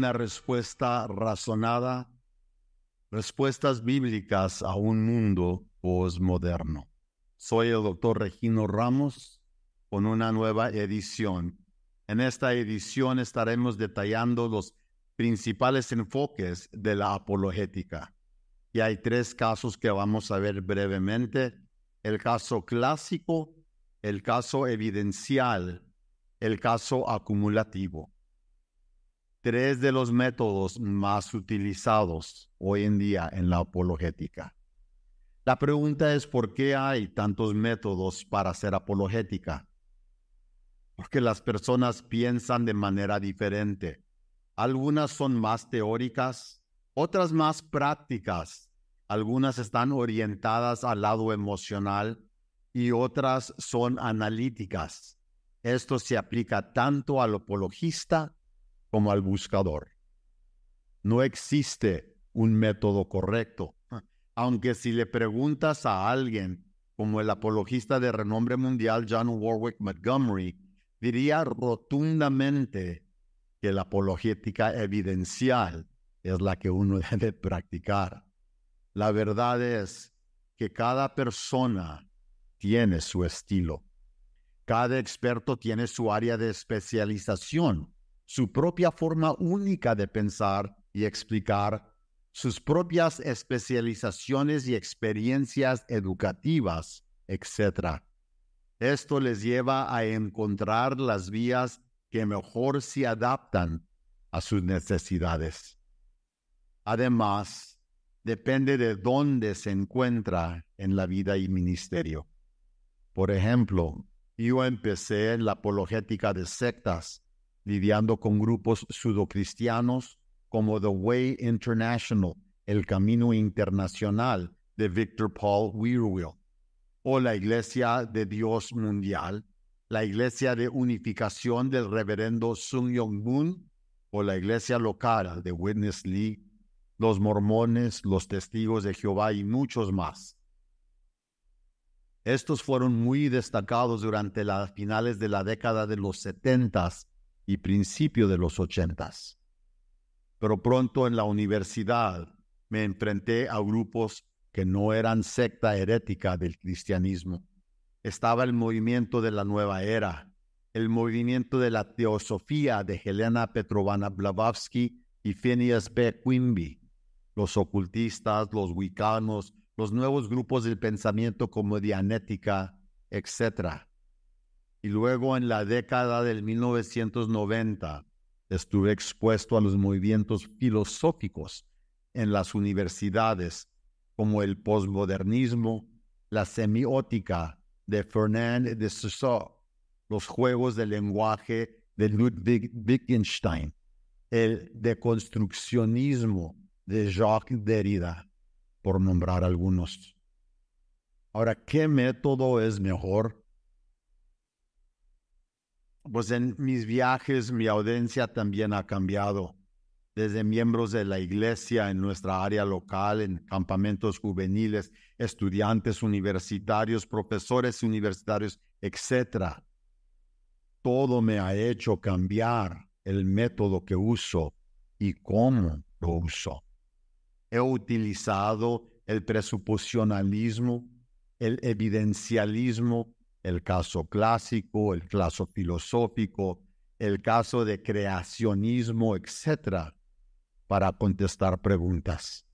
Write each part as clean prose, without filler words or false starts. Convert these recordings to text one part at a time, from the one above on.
una respuesta razonada, respuestas bíblicas a un mundo posmoderno. Soy el doctor Regino Ramos con una nueva edición. En esta edición estaremos detallando los principales enfoques de la apologética. Y hay 3 casos que vamos a ver brevemente: el caso clásico, el caso evidencial, el caso acumulativo. 3 de los métodos más utilizados hoy en día en la apologética. La pregunta es: ¿por qué hay tantos métodos para hacer apologética? Porque las personas piensan de manera diferente. Algunas son más teóricas, otras más prácticas. Algunas están orientadas al lado emocional y otras son analíticas. Esto se aplica tanto al apologista como al buscador. No existe un método correcto, aunque si le preguntas a alguien como el apologista de renombre mundial John Warwick Montgomery, diría rotundamente que la apologética evidencial es la que uno debe practicar. La verdad es que cada persona tiene su estilo. Cada experto tiene su área de especialización, su propia forma única de pensar y explicar, sus propias especializaciones y experiencias educativas, etc. Esto les lleva a encontrar las vías que mejor se adaptan a sus necesidades. Además, depende de dónde se encuentra en la vida y ministerio. Por ejemplo, yo empecé en la apologética de sectas, lidiando con grupos pseudocristianos como The Way International, el Camino Internacional de Victor Paul Wierwille, o la Iglesia de Dios Mundial, la Iglesia de Unificación del Reverendo Sun Myung Moon, o la Iglesia local de Witness Lee, los mormones, los testigos de Jehová y muchos más. Estos fueron muy destacados durante las finales de la década de los 70s y principio de los 80s. Pero pronto en la universidad me enfrenté a grupos que no eran secta herética del cristianismo. Estaba el movimiento de la nueva era, el movimiento de la teosofía de Helena Petrovna Blavatsky y Phineas B. Quimby, los ocultistas, los wiccanos, los nuevos grupos del pensamiento como Dianética, etc. Y luego en la década del 1990 estuve expuesto a los movimientos filosóficos en las universidades como el posmodernismo, la semiótica de Fernand de Saussure, los juegos de lenguaje de Ludwig Wittgenstein, el deconstruccionismo de Jacques Derrida, por nombrar algunos. Ahora, ¿qué método es mejor? Pues en mis viajes mi audiencia también ha cambiado. Desde miembros de la iglesia en nuestra área local, en campamentos juveniles, estudiantes universitarios, profesores universitarios, etc. Todo me ha hecho cambiar el método que uso y cómo lo uso. He utilizado el presuposicionalismo, el evidencialismo, el caso clásico, el caso filosófico, el caso de creacionismo, etc., para contestar preguntas.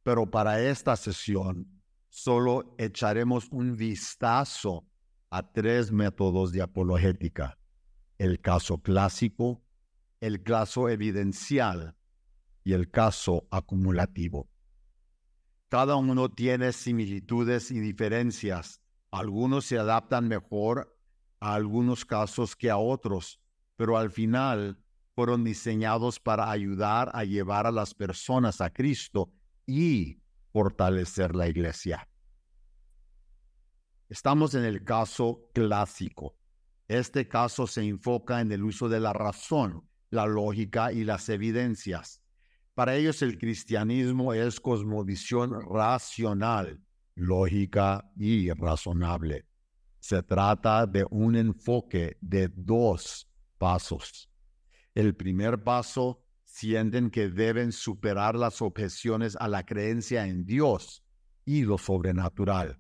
Pero para esta sesión solo echaremos un vistazo a 3 métodos de apologética: el caso clásico, el caso evidencial y el caso acumulativo. Cada uno tiene similitudes y diferencias. Algunos se adaptan mejor a algunos casos que a otros, pero al final fueron diseñados para ayudar a llevar a las personas a Cristo y fortalecer la iglesia. Estamos en el caso clásico. Este caso se enfoca en el uso de la razón, la lógica y las evidencias. Para ellos el cristianismo es cosmovisión racional, lógica y razonable. Se trata de un enfoque de 2 pasos. El primer paso, sienten que deben superar las objeciones a la creencia en Dios y lo sobrenatural.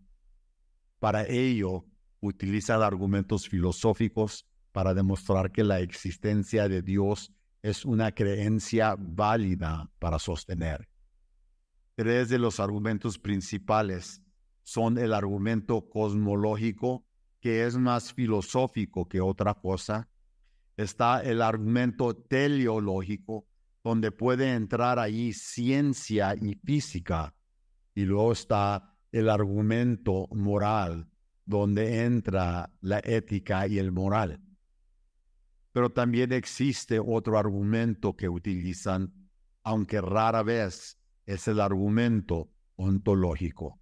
Para ello, utilizan argumentos filosóficos para demostrar que la existencia de Dios es una creencia válida para sostener. Tres de los argumentos principales son el argumento cosmológico, que es más filosófico que otra cosa. Está el argumento teleológico, donde puede entrar ahí ciencia y física. Y luego está el argumento moral, donde entra la ética y el moral. Pero también existe otro argumento que utilizan, aunque rara vez, es el argumento ontológico.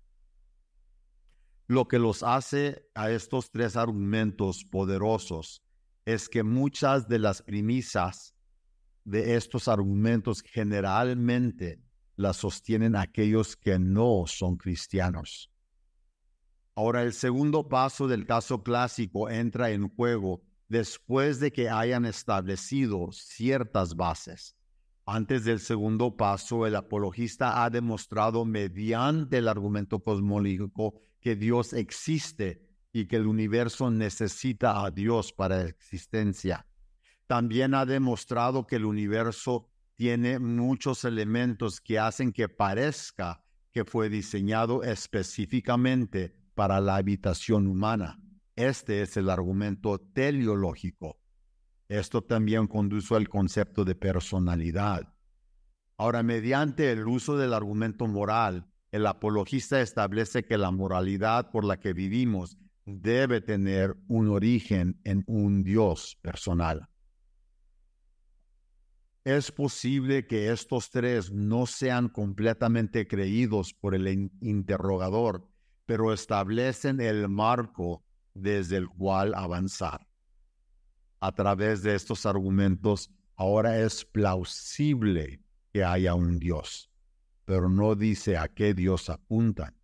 Lo que los hace a estos tres argumentos poderosos es que muchas de las premisas de estos argumentos generalmente las sostienen aquellos que no son cristianos. Ahora, el segundo paso del caso clásico entra en juego después de que hayan establecido ciertas bases. Antes del segundo paso, el apologista ha demostrado mediante el argumento cosmológico que Dios existe y que el universo necesita a Dios para la existencia. También ha demostrado que el universo tiene muchos elementos que hacen que parezca que fue diseñado específicamente para la habitación humana. Este es el argumento teleológico. Esto también conduce al concepto de personalidad. Ahora, mediante el uso del argumento moral, el apologista establece que la moralidad por la que vivimos debe tener un origen en un Dios personal. Es posible que estos tres no sean completamente creídos por el interrogador, pero establecen el marco desde el cual avanzar. A través de estos argumentos, ahora es plausible que haya un Dios, pero no dice a qué Dios apuntan.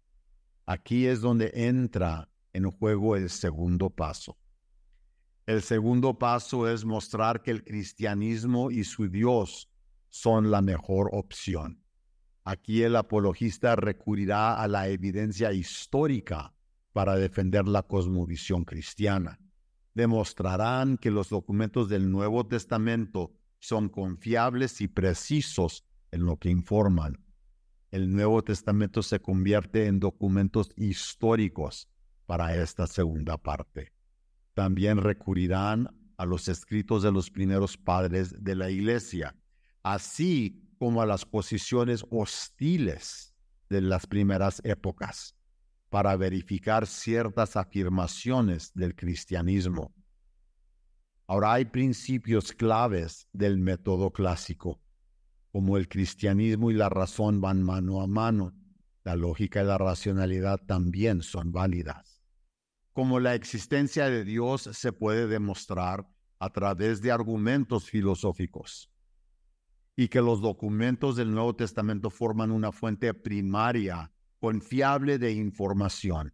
Aquí es donde entra en juego el segundo paso. El segundo paso es mostrar que el cristianismo y su Dios son la mejor opción. Aquí el apologista recurrirá a la evidencia histórica para defender la cosmovisión cristiana. Demostrarán que los documentos del Nuevo Testamento son confiables y precisos en lo que informan. El Nuevo Testamento se convierte en documentos históricos para esta segunda parte. También recurrirán a los escritos de los primeros padres de la Iglesia, así como a las posiciones hostiles de las primeras épocas, para verificar ciertas afirmaciones del cristianismo. Ahora hay principios claves del método clásico. Como el cristianismo y la razón van mano a mano, la lógica y la racionalidad también son válidas. Como la existencia de Dios se puede demostrar a través de argumentos filosóficos, y que los documentos del Nuevo Testamento forman una fuente primaria, confiable de información,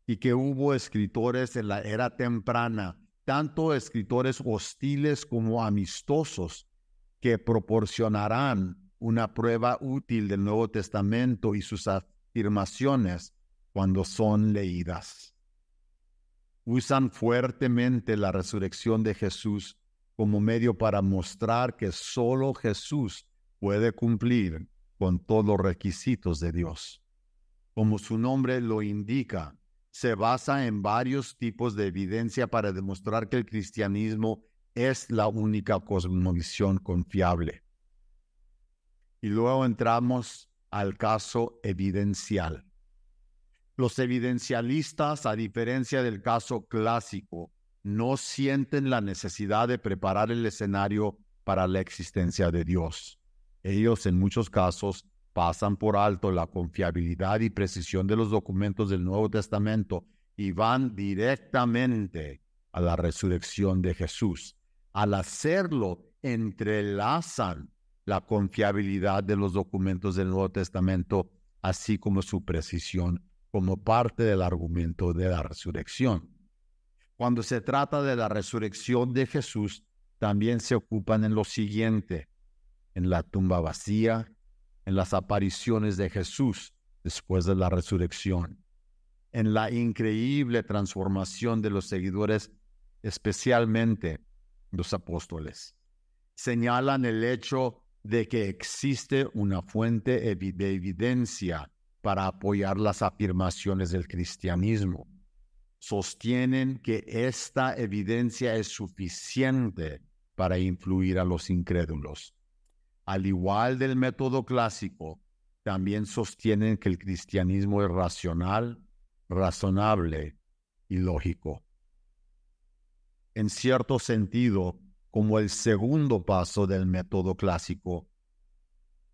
y que hubo escritores en la era temprana, tanto escritores hostiles como amistosos, que proporcionarán una prueba útil del Nuevo Testamento y sus afirmaciones cuando son leídas. Usan fuertemente la resurrección de Jesús como medio para mostrar que solo Jesús puede cumplir con todos los requisitos de Dios. Como su nombre lo indica, se basa en varios tipos de evidencia para demostrar que el cristianismo es la única cosmovisión confiable. Y luego entramos al caso evidencial. Los evidencialistas, a diferencia del caso clásico, no sienten la necesidad de preparar el escenario para la existencia de Dios. Ellos, en muchos casos, pasan por alto la confiabilidad y precisión de los documentos del Nuevo Testamento y van directamente a la resurrección de Jesús. Al hacerlo, entrelazan la confiabilidad de los documentos del Nuevo Testamento, así como su precisión, como parte del argumento de la resurrección. Cuando se trata de la resurrección de Jesús, también se ocupan en lo siguiente: en la tumba vacía, en las apariciones de Jesús después de la resurrección, en la increíble transformación de los seguidores, especialmente los apóstoles. Señalan el hecho de que existe una fuente de evidencia para apoyar las afirmaciones del cristianismo. Sostienen que esta evidencia es suficiente para influir a los incrédulos. Al igual del método clásico, también sostienen que el cristianismo es racional, razonable y lógico. En cierto sentido, como el segundo paso del método clásico,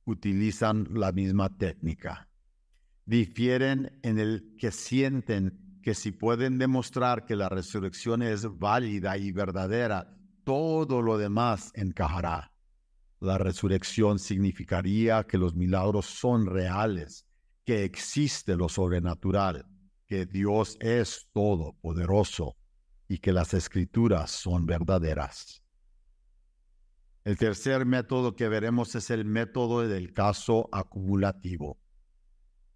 utilizan la misma técnica. Difieren en el que sienten que si pueden demostrar que la resurrección es válida y verdadera, todo lo demás encajará. La resurrección significaría que los milagros son reales, que existe lo sobrenatural, que Dios es todopoderoso y que las Escrituras son verdaderas. El tercer método que veremos es el método del caso acumulativo.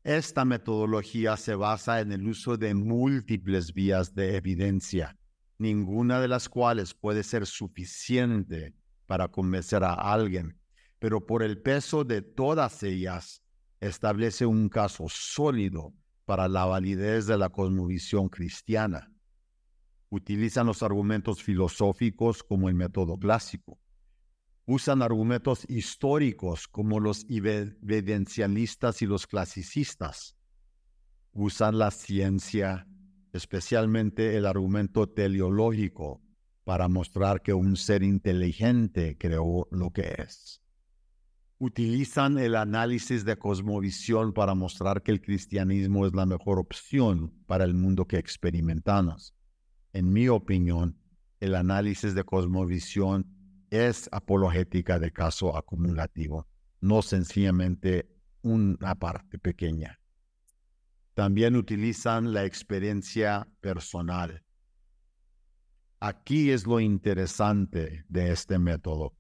Esta metodología se basa en el uso de múltiples vías de evidencia, ninguna de las cuales puede ser suficiente para convencer a alguien, pero por el peso de todas ellas establece un caso sólido para la validez de la cosmovisión cristiana. Utilizan los argumentos filosóficos como el método clásico. Usan argumentos históricos como los evidencialistas y los clasicistas. Usan la ciencia, especialmente el argumento teleológico, para mostrar que un ser inteligente creó lo que es. Utilizan el análisis de cosmovisión para mostrar que el cristianismo es la mejor opción para el mundo que experimentamos. En mi opinión, el análisis de cosmovisión es apologética de caso acumulativo, no sencillamente una parte pequeña. También utilizan la experiencia personal. Aquí es lo interesante de este método.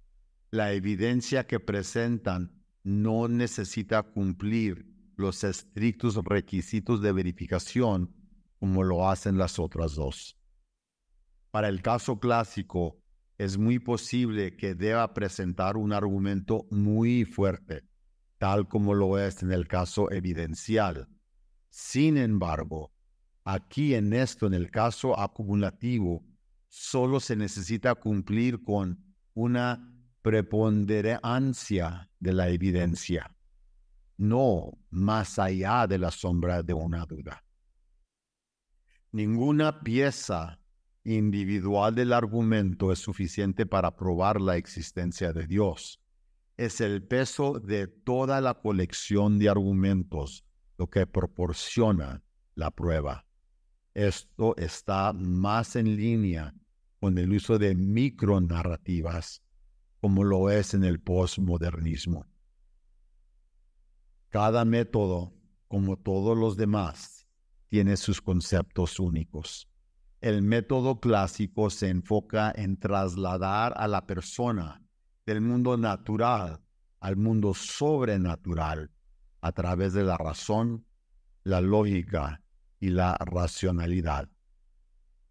La evidencia que presentan no necesita cumplir los estrictos requisitos de verificación como lo hacen las otras dos. Para el caso clásico, es muy posible que deba presentar un argumento muy fuerte, tal como lo es en el caso evidencial. Sin embargo, aquí en el caso acumulativo, solo se necesita cumplir con una preponderancia de la evidencia, no más allá de la sombra de una duda. Ninguna pieza individual del argumento es suficiente para probar la existencia de Dios. Es el peso de toda la colección de argumentos lo que proporciona la prueba. Esto está más en línea con el uso de micronarrativas, como lo es en el postmodernismo. Cada método, como todos los demás, tiene sus conceptos únicos. El método clásico se enfoca en trasladar a la persona del mundo natural al mundo sobrenatural a través de la razón, la lógica y la racionalidad.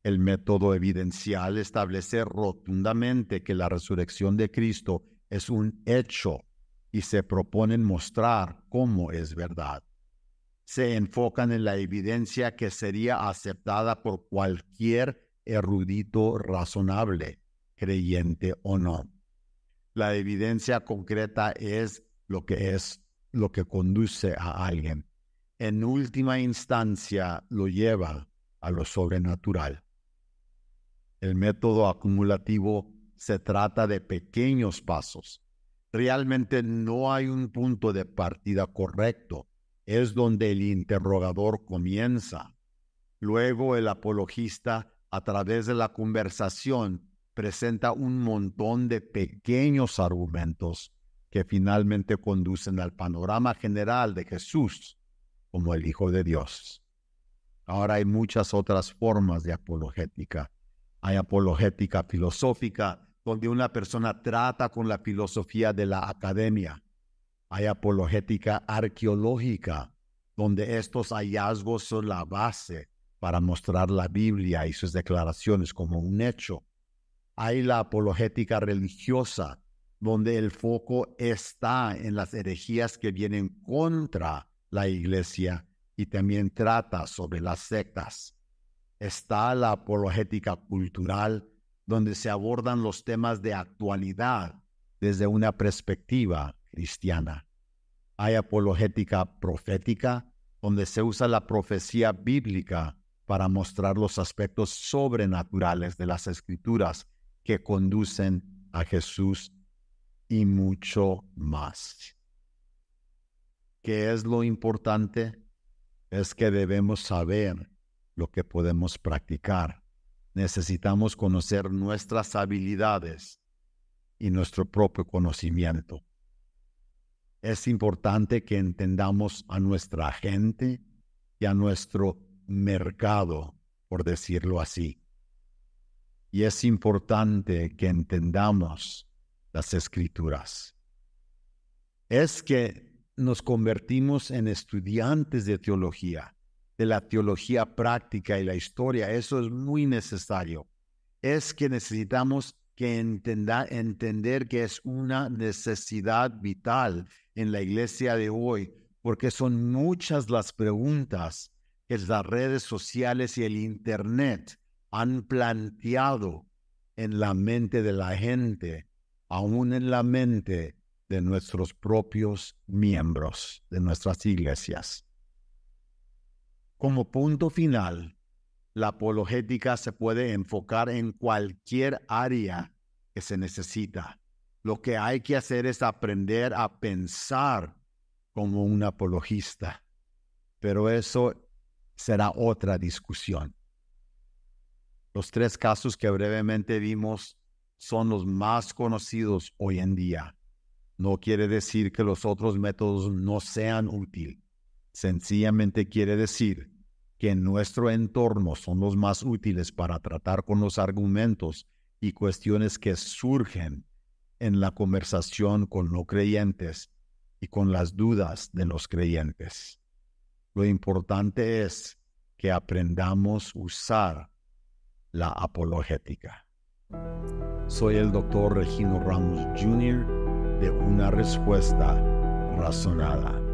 El método evidencial establece rotundamente que la resurrección de Cristo es un hecho y se proponen mostrar cómo es verdad. Se enfocan en la evidencia que sería aceptada por cualquier erudito razonable, creyente o no. La evidencia concreta es lo que conduce a alguien. En última instancia, lo lleva a lo sobrenatural. El método acumulativo se trata de pequeños pasos. Realmente no hay un punto de partida correcto. Es donde el interrogador comienza. Luego el apologista, a través de la conversación, presenta un montón de pequeños argumentos que finalmente conducen al panorama general de Jesús como el Hijo de Dios. Ahora hay muchas otras formas de apologética. Hay apologética filosófica, donde una persona trata con la filosofía de la academia. Hay apologética arqueológica, donde estos hallazgos son la base para mostrar la Biblia y sus declaraciones como un hecho. Hay la apologética religiosa, donde el foco está en las herejías que vienen contra la iglesia y también trata sobre las sectas. Está la apologética cultural, donde se abordan los temas de actualidad desde una perspectiva cristiana. Hay apologética profética, donde se usa la profecía bíblica para mostrar los aspectos sobrenaturales de las Escrituras que conducen a Jesús y mucho más. ¿Qué es lo importante? Es que debemos saber lo que podemos practicar. Necesitamos conocer nuestras habilidades y nuestro propio conocimiento. Es importante que entendamos a nuestra gente y a nuestro mercado, por decirlo así. Y es importante que entendamos las Escrituras. Es que nos convertimos en estudiantes de teología, de la teología práctica y la historia. Eso es muy necesario. Es que necesitamos que entender que es una necesidad vital en la iglesia de hoy, porque son muchas las preguntas que las redes sociales y el Internet han planteado en la mente de la gente, aún en la mente de nuestros propios miembros de nuestras iglesias. Como punto final, la apologética se puede enfocar en cualquier área que se necesita. Lo que hay que hacer es aprender a pensar como un apologista, pero eso será otra discusión. Los 3 casos que brevemente vimos son los más conocidos hoy en día. No quiere decir que los otros métodos no sean útiles. Sencillamente quiere decir que en nuestro entorno son los más útiles para tratar con los argumentos y cuestiones que surgen en la conversación con no creyentes y con las dudas de los creyentes. Lo importante es que aprendamos a usar la apologética. Soy el Dr. Regino Ramos Jr. de Una Respuesta Razonada.